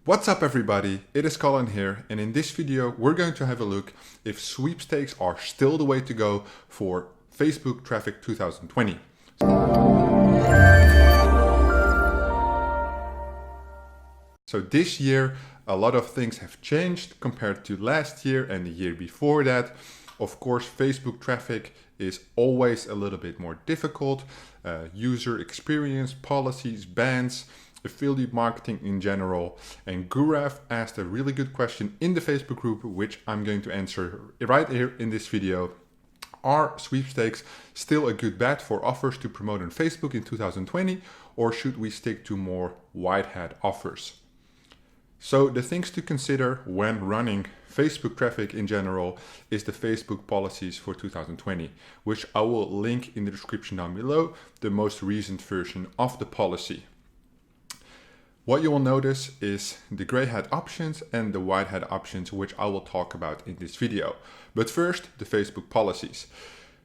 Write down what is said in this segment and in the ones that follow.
What's up everybody, it is Colin here, and in this video we're going to have a look if sweepstakes are still the way to go for Facebook Traffic 2020. So this year a lot of things have changed compared to last year and the year before that. Of course, Facebook traffic is always a little bit more difficult. User experience, policies, bans, affiliate marketing in general. And Gurav asked a really good question in the Facebook group, which I'm going to answer right here in this video. Are sweepstakes still a good bet for offers to promote on Facebook in 2020, or should we stick to more white hat offers? So the things to consider when running Facebook traffic in general is the Facebook policies for 2020, which I will link in the description down below, the most recent version of the policy. What you will notice is the gray hat options and the white hat options, which I will talk about in this video. But first, the Facebook policies.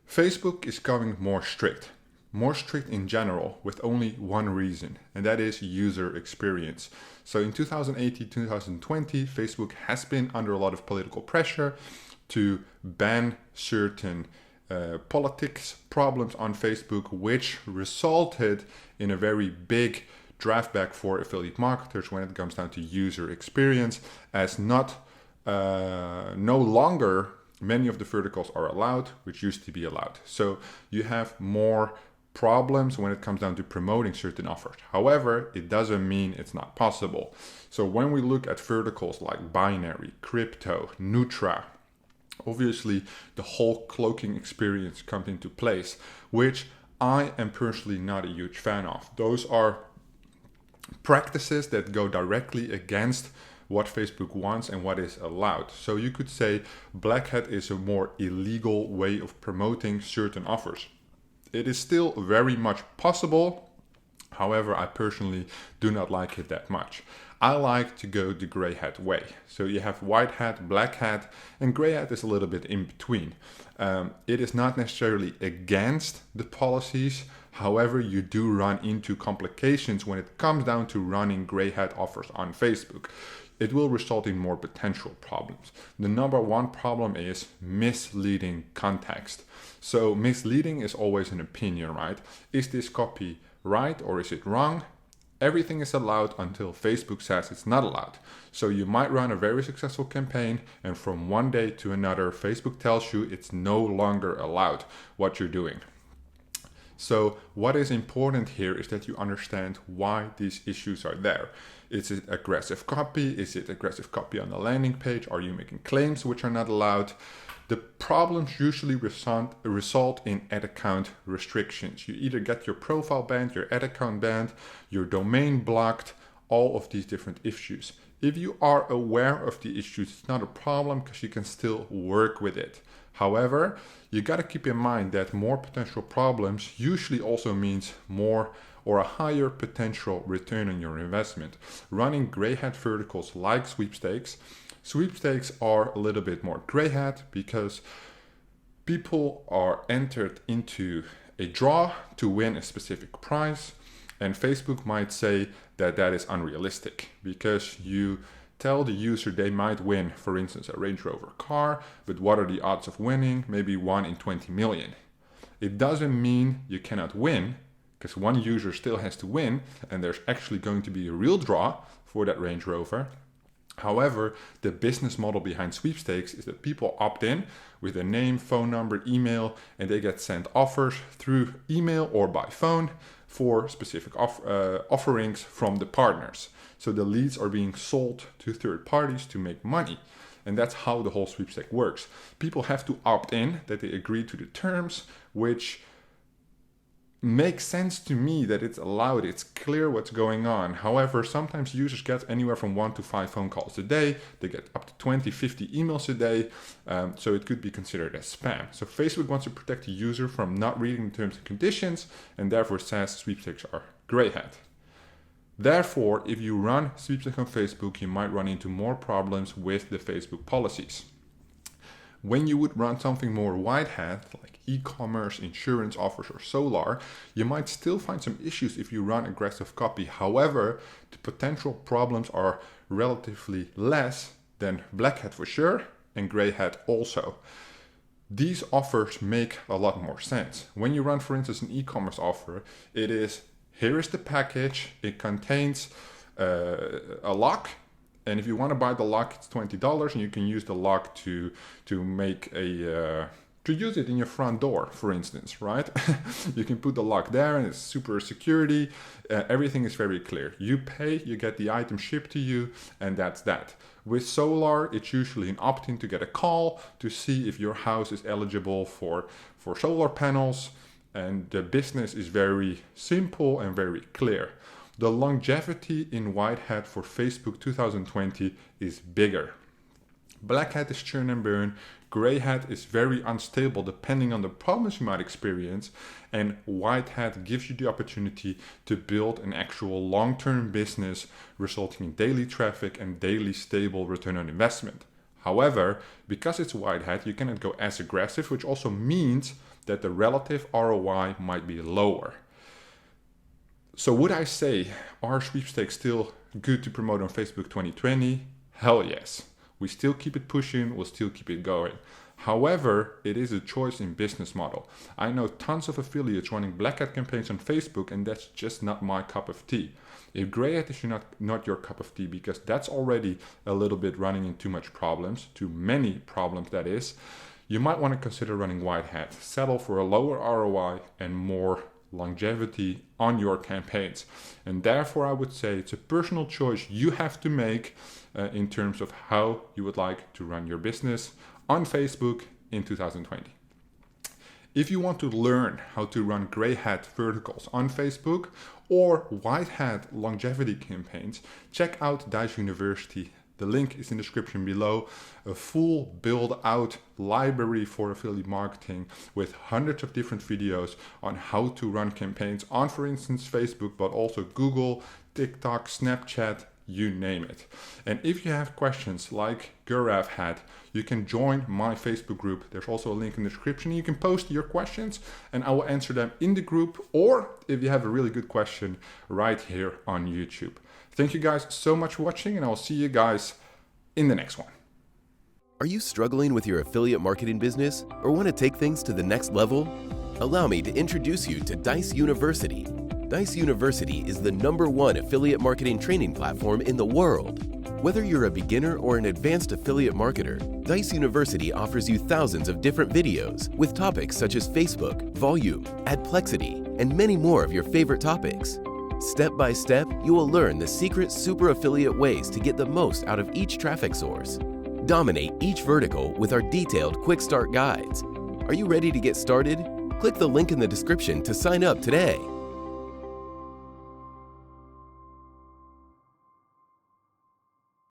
Facebook is going more strict in general, with only one reason, and that is user experience. So in 2018-2020, Facebook has been under a lot of political pressure to ban certain politics problems on Facebook, which resulted in a very big draft back for affiliate marketers when it comes down to user experience, as no longer many of the verticals are allowed, which used to be allowed. So you have more problems when it comes down to promoting certain offers. However, it doesn't mean it's not possible. So when we look at verticals like binary, crypto, Nutra, obviously the whole cloaking experience comes into place, which I am personally not a huge fan of. Those are practices that go directly against what Facebook wants and what is allowed. So you could say Blackhat is a more illegal way of promoting certain offers. It is still very much possible. However, I personally do not like it that much. I like to go the gray hat way. So you have white hat, black hat, and gray hat is a little bit in between. It is not necessarily against the policies. However, you do run into complications when it comes down to running gray hat offers on Facebook. It will result in more potential problems. The number one problem is misleading context. So misleading is always an opinion, right? Is this copy right or is it wrong? Everything is allowed until Facebook says it's not allowed. So you might run a very successful campaign and from one day to another, Facebook tells you it's no longer allowed what you're doing. So what is important here is that you understand why these issues are there. Is it aggressive copy? Is it aggressive copy on the landing page? Are you making claims which are not allowed? The problems usually result in ad account restrictions. You either get your profile banned, your ad account banned, your domain blocked, all of these different issues. If you are aware of the issues, it's not a problem because you can still work with it. However, you got to keep in mind that more potential problems usually also means more or a higher potential return on your investment. Running gray hat verticals like sweepstakes are a little bit more gray hat because people are entered into a draw to win a specific prize, and Facebook might say that that is unrealistic because you tell the user they might win, for instance, a Range Rover car, but what are the odds of winning? Maybe 1 in 20 million. It doesn't mean you cannot win, because one user still has to win, and there's actually going to be a real draw for that Range Rover. However, the business model behind sweepstakes is that people opt in with a name, phone number, email, and they get sent offers through email or by phone for specific offerings from the partners. So the leads are being sold to third parties to make money. And that's how the whole sweepstake works. People have to opt in, that they agree to the terms, which makes sense to me that it's allowed. It's clear what's going on. However, sometimes users get anywhere from 1 to 5 phone calls a day. They get up to 20, 50 emails a day. So it could be considered as spam. So Facebook wants to protect the user from not reading the terms and conditions, and therefore says sweepstakes are gray hat. Therefore, if you run sweepstakes on Facebook, you might run into more problems with the Facebook policies. When you would run something more wide hat, like e-commerce, insurance offers, or solar, you might still find some issues if you run aggressive copy. However, the potential problems are relatively less than black hat for sure, and gray hat also. These offers make a lot more sense. When you run, for instance, an e-commerce offer, it is, here is the package, it contains a lock, and if you want to buy the lock, it's $20, and you can use the lock to make to use it in your front door, for instance, right? You can put the lock there, and it's super security. Everything is very clear. You pay, you get the item shipped to you, and that's that. With solar, it's usually an opt-in to get a call to see if your house is eligible for solar panels, and the business is very simple and very clear. The longevity in white hat for Facebook 2020 is bigger. Black hat is churn and burn. Gray hat is very unstable depending on the problems you might experience. And white hat gives you the opportunity to build an actual long-term business resulting in daily traffic and daily stable return on investment. However, because it's white hat, you cannot go as aggressive, which also means that the relative ROI might be lower. So would I say, are sweepstakes still good to promote on Facebook 2020? Hell yes. We still keep it pushing, we'll still keep it going. However, it is a choice in business model. I know tons of affiliates running black hat campaigns on Facebook, and that's just not my cup of tea. If gray hat is not your cup of tea, because that's already a little bit running into too much problems, too many problems that is, you might want to consider running white hat. Settle for a lower ROI and more longevity on your campaigns. And therefore I would say it's a personal choice you have to make in terms of how you would like to run your business on Facebook in 2020. If you want to learn how to run gray hat verticals on Facebook or white hat longevity campaigns, check out Dijs University. The link is in the description below. A full build out library for affiliate marketing with hundreds of different videos on how to run campaigns on, for instance, Facebook, but also Google, TikTok, Snapchat, you name it. And if you have questions like Gurav had, you can join my Facebook group. There's also a link in the description. You can post your questions and I will answer them in the group, or if you have a really good question, right here on YouTube. Thank you guys so much for watching, and I'll see you guys in the next one. Are you struggling with your affiliate marketing business or want to take things to the next level? Allow me to introduce you to Dijs University. Dijs University is the #1 affiliate marketing training platform in the world. Whether you're a beginner or an advanced affiliate marketer, Dijs University offers you thousands of different videos with topics such as Facebook, volume, adplexity, and many more of your favorite topics. Step by step, you will learn the secret super affiliate ways to get the most out of each traffic source. Dominate each vertical with our detailed quick start guides. Are you ready to get started? Click the link in the description to sign up today.